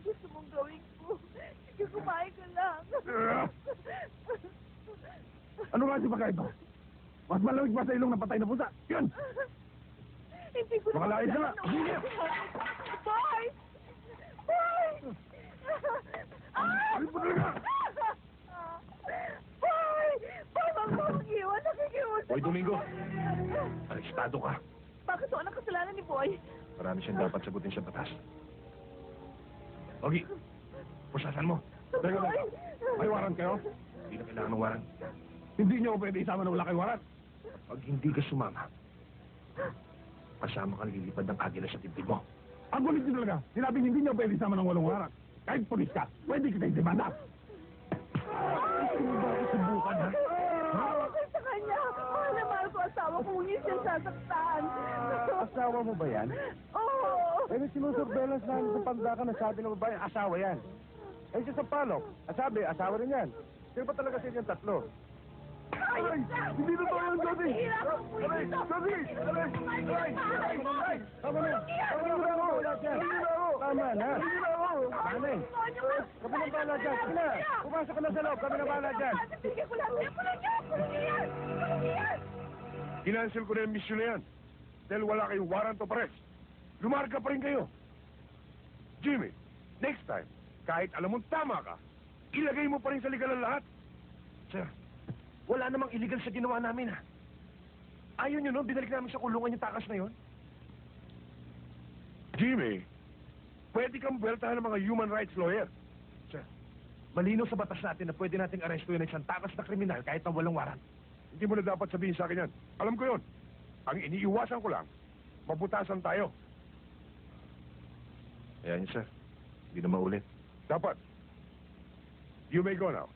gusto mong gawin ko? Sige, kumain ka lang. Ano nga si Pakaiba? Mas malamig pa sa ilong ng patay na pusa. Yun! Hindi ko Makalait ka nga. Boy! Boy! Ano ba talaga? Boy! Boy, wag mo akong iwan. Nakikiusap Boy Domingo. ako. Arestado ka. Bakit to? Anong kasalanan ni Boy? Marami siyang dapat sagutin sa batas. Ogi, pusasan mo. Teka, Boy! may warrant kayo? Hindi na kailangan ng warrant. Hindi niyo pwede isama na wala kay warrant. Pag hindi ka sumama, kasama kang lilipad ng agila sa dibdib mo. Ang kulit niyo talaga. Sinabing hindi niyo pwede isama ng walang warrant. Kahit pulis ka, pwede kita itimanda. Gusto mo ba ako subukan, ha? Awa ko sa kanya. Mahal na mahal ko asawa ko. Huwag niyo siyang sasaktan. Asawa mo ba yan? Oo. Eh, may sinusurveillance namin sa Pandakan na sabi ng babae, asawa yan. Eh, siya sa palok, sabi, asawa rin yan. Sino ba talaga sa inyong tatlo? Ay! Hindi na tayo, Josie! Aray! Josie! Aray! Aray! Aray! Tama na! Tama na ako! Tama na! Tama na! Kami na bahala dyan! Sige na! Pumasok ka na sa loob! Kami na bahala dyan! Bigyan ko lang. Pulang yan! Kinansel ko na yung mission na yan. Dahil wala kayong warrant of arrest. Lumarga pa rin kayo. Jimmy, next time, kahit alam mong tama ka, ilagay mo pa rin sa legal ang lahat. Sir, wala namang illegal sa ginawa namin, ha? Ayaw nyo, no? Binalik namin sa kulungan yung takas na yon. Jimmy, pwede kang buweltahan ng mga human rights lawyer. Sir, malinaw sa batas natin na pwede nating aresto yun ng isang takas na kriminal kahit na walang warrant. Hindi mo na dapat sabihin sa akin yan. Alam ko yon. Ang iniiwasan ko lang, mabutasan tayo. Ayan, sir. Hindi na maulit. Dapat. You may go now.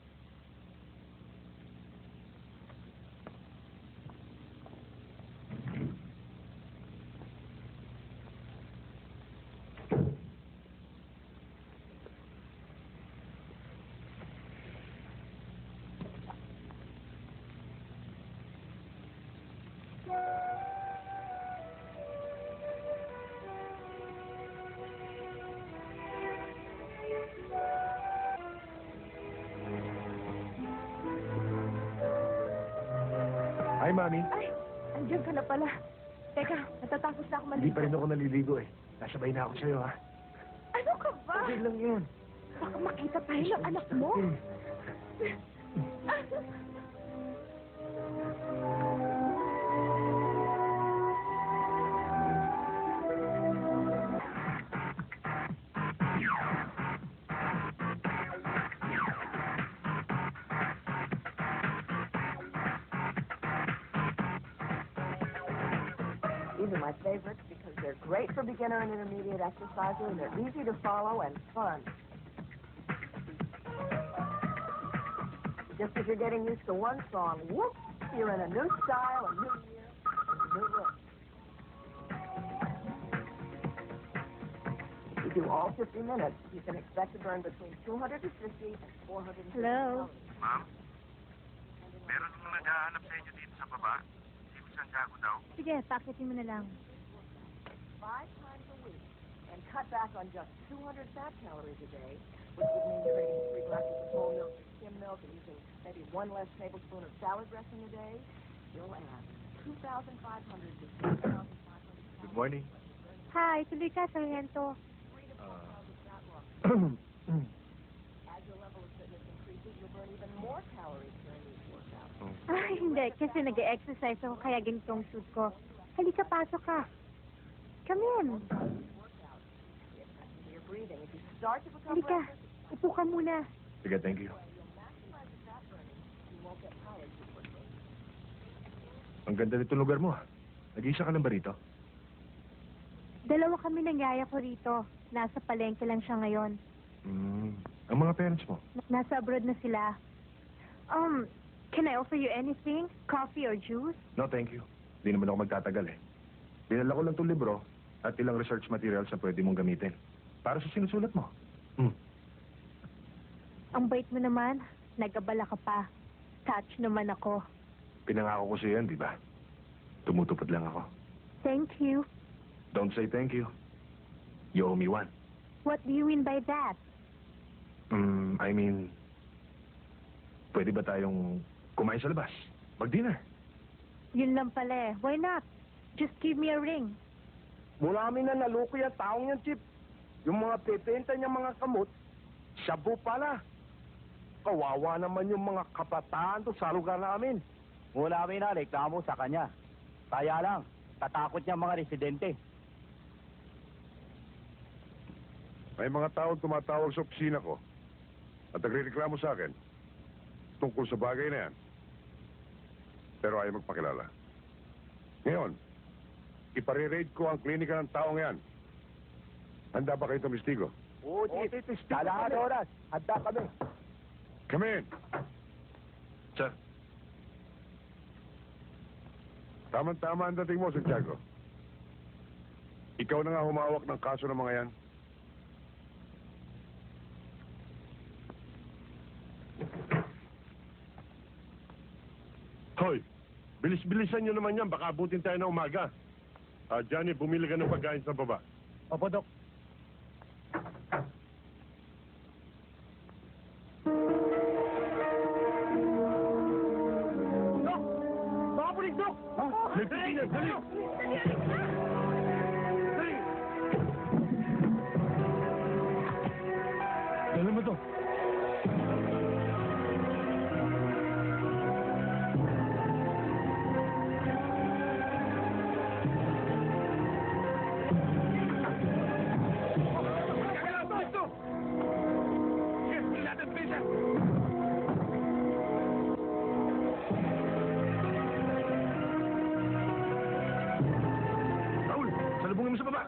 Hi, Mami. Ay, andyan ka na pala. Teka, natatapos na ako maligo. Hindi pa rin ako naliligo eh. Nasabay na ako sa'yo, ha? Ano ka ba? Okay lang yun. Baka makita tayo ng anak mo. These are my favorites because they're great for beginner and intermediate exercises, and they're easy to follow and fun. Just as you're getting used to one song, whoop, you're in a new style, a new year, and a new look. If you do all 50 minutes, you can expect to burn between 250 and 450 Hello? calories. Ma'am? Meron nung naghahanap sa inyo dito sa baba? Hindi ko Santiago daw. Sige, pakitin mo na lang. 5 times a week and cut back on just 200 fat calories a day, which would mean trading 3 glasses of whole milk for skim milk and using maybe 1 less tablespoon of salad dressing a day, you'll add 2,500 to 3,500 calories. Good morning. Hi, tuloy ka, Sargento. As your level of fitness increases, you'll burn even more calories during these workouts. Ay, hindi. Kasi nag-exercise ako kaya ganitong suit ko. Halika, pasok ka. Come in. Your breathing, if you start to become Halika. restless, Upo ka muna. Sige, thank you. you'll maximize the fat burning. You won't get tired too quickly. Ang ganda nito lugar mo, ha? Nag-iisa ka lang ba rito? Dalawa kami ng yaya ko rito. Nasa palengke lang siya ngayon. Ang mga parents mo? Nasa abroad na sila. Can I offer you anything? Coffee or juice? No, thank you. Hindi naman ako magtatagal, eh. Dinala ko lang itong libro at ilang research materials na pwede mong gamitin. Para sa sinusulat mo. Ang bait mo naman. Nag-abala ka pa. Touch naman ako. Pinangako ko sa'yo yan, di ba? Tumutupad lang ako. Thank you. Don't say thank you. You owe me one. What do you mean by that? I mean, pwede ba tayong kumain sa labas? Mag-dinner? Yun lang pala eh. Why not? Just give me a ring. Mula amin na naluko yung taong yan, Chip. Yung mga pepenta niyang mga kamot, shabu pala. Kawawa naman yung mga kabataan to sa lugar namin. Mula amin na, reklamo sa kanya. Kaya lang, tatakot niya mga residente. May mga taong tumatawag sa opisina ko at nagre-reklamo sa akin tungkol sa bagay na yan. Pero ayaw magpakilala. Ngayon, ipare-raid ko ang klinika ng taong yan. Handa ba kayo tumistigo? Oo, Chip. Kalahan oras. Handa kami. Come in. Sir. Tama-tama ang dating mo, Santiago. Ikaw na nga humawak ng kaso ng mga yan. Hoy, bilis-bilisan nyo naman yan. Baka abutin tayo na umaga. Johnny, bumili ka ng pagkain sa baba. Opo, Dok. Dok! Mga pulis, Dok! Nagtitingin, dali! Dali mo to. Raul, salubungin mo sa baba.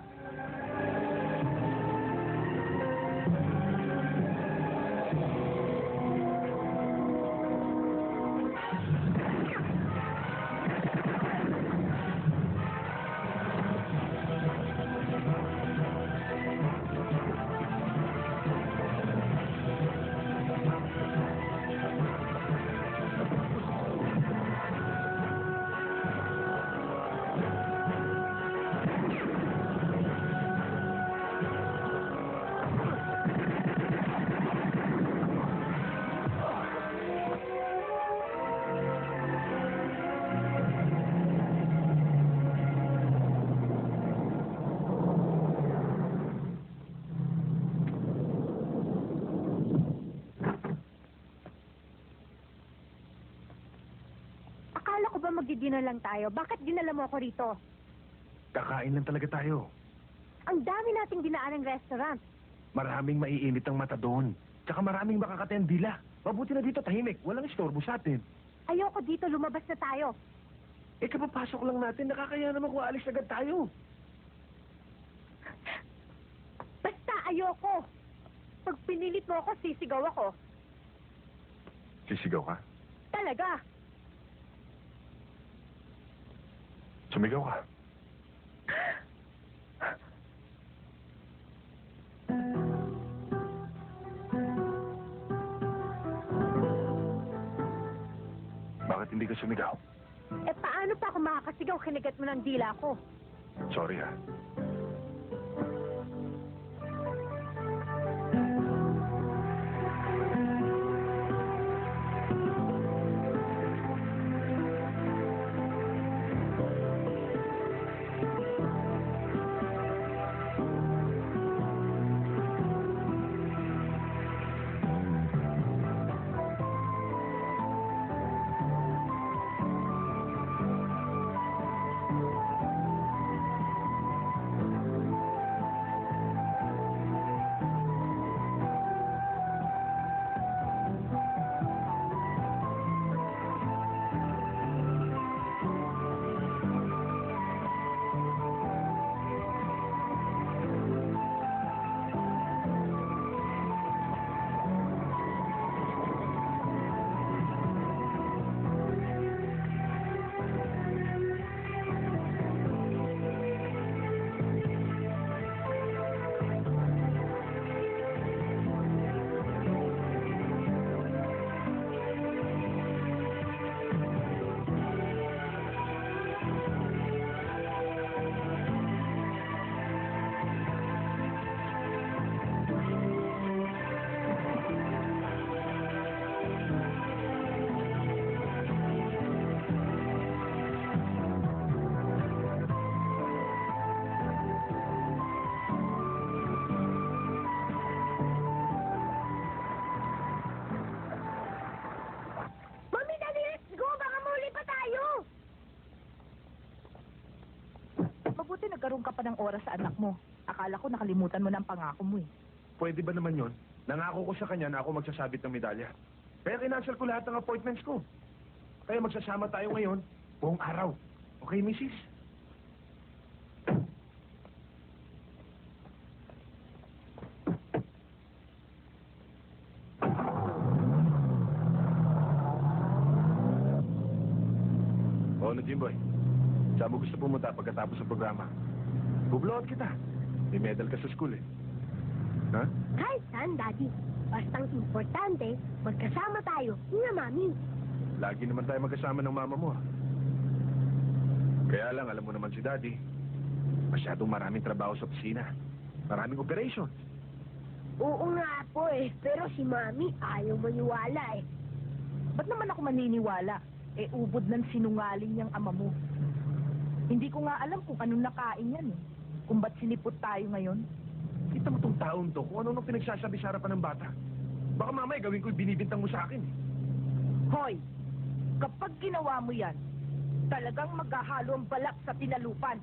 Akala ko ba magdi-dinner lang tayo? Bakit dinala mo ako rito? Kakain lang talaga tayo. Ang dami nating dinaan ng restaurant. Maraming maiinit ang mata doon. Tsaka maraming makakatayang dila. Mabuti na dito tahimik. Walang istorbo sa atin. Ayoko dito, lumabas na tayo. Eh, kapapasok lang natin. Nakakaya naman kung alis agad tayo. Basta ayoko. Pag pinilit mo ako, sisigaw ako. Sisigaw ka? Talaga. Sumigaw ka. Bakit hindi ka sumigaw? Eh, paano pa ako makakasigaw? Kinagat mo ng dila ko. Sorry ha. pa ng oras sa anak mo. Akala ko nakalimutan mo ng pangako mo eh. Pwede ba naman yon? Nangako ko sa kanya na ako magsasabit ng medalya. Kaya kinansel ko lahat ng appointments ko. Kaya magsasama tayo ngayon, buong araw. Okay, Mrs.? O ano, Jimboy? Saan mo gusto pumunta pagkatapos ng programa? Bubloat kita. May medal ka sa school eh. Ha? Kahit saan, Daddy. Bastang importante, magkasama tayo ni Mami. Lagi naman tayo magkasama ng mama mo. ah. Kaya lang, alam mo naman si Daddy, masyadong maraming trabaho sa opisina. Maraming operations. Oo nga po eh, pero si Mami ayaw maniwala eh. Ba't naman ako maniniwala? Eh, ubod ng sinungaling niyang ama mo. Hindi ko nga alam kung anong nakain yan eh. Kung ba't sinipot tayo ngayon. Kita mo tong taon to, kung ano nang pinagsasabi sa harapan ng bata. Baka mamaya gawin ko yung binibintang mo sa akin. eh. Hoy, kapag ginawa mo yan, talagang maghahalo ang balak sa tinalupan.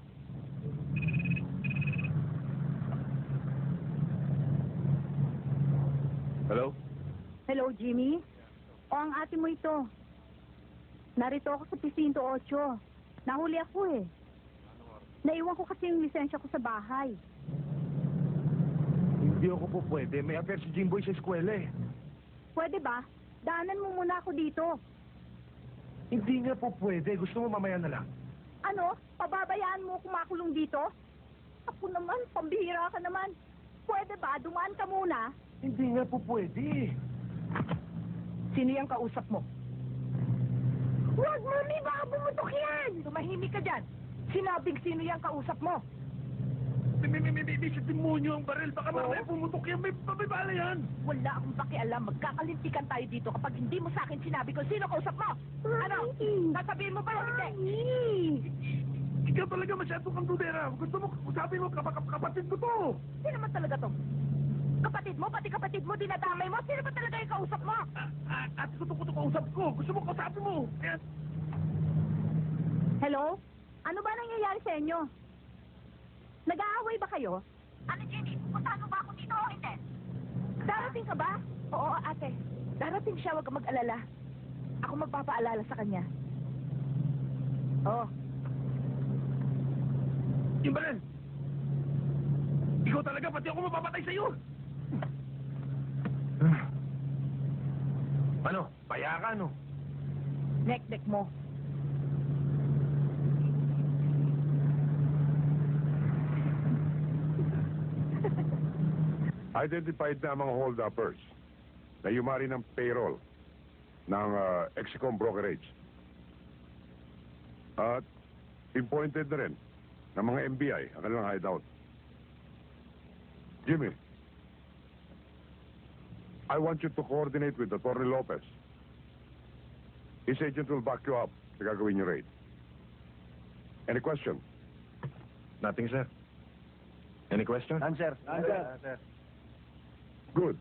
Hello? Hello, Jimmy? O ang ate mo ito. Narito ako sa Presinto 8. Nahuli ako eh. Naiwan ko kasi yung lisensya ko sa bahay. Hindi ako po pwede. May affair si Jimboy sa eskwela eh. Pwede ba? Daanan mo muna ako dito. Hindi nga po pwede. Gusto mo mamaya na lang. Ano? Pababayaan mo ako makulong dito? Ako naman, pambihira ka naman. Pwede ba? Dumaan ka muna. Hindi nga po pwede. Sino yung kausap mo? Huwag, Mami! Baka bumutok yan! Tumahimik ka dyan. Sinabing sino yung kausap mo. May sa demonyo ang baril. Baka mamaya pumutok yan. May bala yan. Wala akong pakialam. Magkakalintikan tayo dito kapag hindi mo sa akin sinabi kung sino kausap mo. Ano? Sasabihin mo ba o hindi? Ikaw talaga masyado kang dudera. Gusto mo, sabi mo, kapatid ko to. Sino man talaga to? Kapatid mo, pati kapatid mo, dinadamay mo. Sino ba talaga yung kausap mo? At gusto ko to kausap ko. Gusto mo kausapin mo. Kaya, Hello? Ano ba nangyayari sa inyo? Nag-aaway ba kayo? Ano, Jenny? Pupuntahan mo ba ako dito o hindi? Darating ka ba? Oo, ate. Darating siya, huwag ka mag-alala. Ako magpapaalala sa kanya. Oo. yung baril. Ikaw talaga, pati ako mapapatay sa'yo. Ano? Paya ka, no? Nek-nek mo. Identified na ang mga hold-uppers na yumari ng payroll ng Exicom Brokerage. At pinpointed na rin ng mga NBI ang kanilang hideout. Jimmy, I want you to coordinate with Atty. Lopez. His agent will back you up sa gagawin yung raid. Any question? Nothing, sir. Any question? Answer. Good.